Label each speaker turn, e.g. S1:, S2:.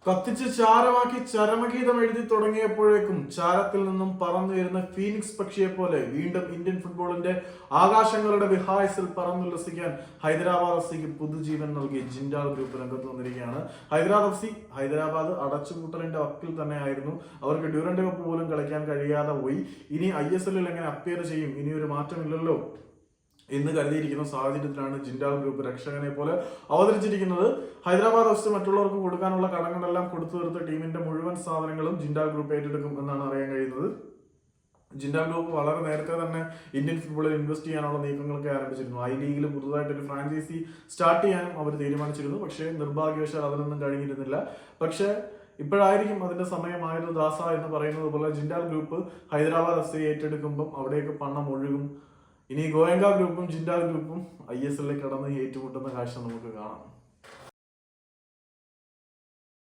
S1: കത്തിച്ച് ചാരമാക്കി ചരമഗീതം എഴുതി തുടങ്ങിയപ്പോഴേക്കും ചാരത്തിൽ നിന്നും പറന്നുയരുന്ന ഫീനിക്സ് പക്ഷിയെ പോലെ വീണ്ടും ഇന്ത്യൻ ഫുട്ബോളിന്റെ ആകാശങ്ങളുടെ വിഹായസിൽ പറന്നുല്ലസിക്കാൻ ഹൈദരാബാദ് എഫ്സിക്ക് പുതുജീവൻ നൽകി ജിൻഡാൽ ഗ്രൂപ്പ് രംഗത്ത് വന്നിരിക്കുകയാണ്. ഹൈദരാബാദ് അടച്ചുപൂട്ടലിന്റെ വക്കിൽ തന്നെയായിരുന്നു. അവർക്ക് ഡ്യൂറന്റ് കപ്പ് പോലും കളിക്കാൻ കഴിയാതെ പോയി. ഇനി ISL എങ്ങനെ അപ്പിയർ ചെയ്യും, ഇനിയൊരു മാറ്റമില്ലല്ലോ എന്ന് കരുതിയിരിക്കുന്ന സാഹചര്യത്തിലാണ് ജിൻഡാൽ ഗ്രൂപ്പ് രക്ഷകനെ പോലെ അവതരിച്ചിരിക്കുന്നത്. ഹൈദരാബാദ് എഫ്സി മറ്റുള്ളവർക്ക് കൊടുക്കാനുള്ള കടങ്ങളെല്ലാം കൊടുത്തു തീർത്ത ടീമിന്റെ മുഴുവൻ സാധനങ്ങളും ജിൻഡാൽ ഗ്രൂപ്പ് ഏറ്റെടുക്കും എന്നാണ് അറിയാൻ കഴിയുന്നത്. ജിൻഡാൽ ഗ്രൂപ്പ് വളരെ നേരത്തെ തന്നെ ഇന്ത്യൻ ഫുട്ബോളിൽ ഇൻവെസ്റ്റ് ചെയ്യാനുള്ള നീക്കങ്ങളൊക്കെ ആരംഭിച്ചിരുന്നു. ലീഗിൽ പുതുതായിട്ടൊരു ഫ്രാഞ്ചൈസി സ്റ്റാർട്ട് ചെയ്യാനും അവർ തീരുമാനിച്ചിരുന്നു. പക്ഷേ നിർഭാഗ്യവശാൽ അതിനൊന്നും കഴിഞ്ഞിരുന്നില്ല. പക്ഷേ ഇപ്പോഴായിരിക്കും അതിന്റെ സമയമായിരുന്നു ദാസ എന്ന് പറയുന്നത് പോലെ ജിൻഡാൽ ഗ്രൂപ്പ് ഹൈദരാബാദ് എഫ്സി ഏറ്റെടുക്കുമ്പോൾ അവിടേക്ക് പണം ഒഴുകും. ഇനി ഗോയങ്ക ഗ്രൂപ്പും ജിൻഡാൽ ഗ്രൂപ്പും ISL കടന്ന് ഏറ്റുമുട്ടുന്ന കാഴ്ച നമുക്ക് കാണാം.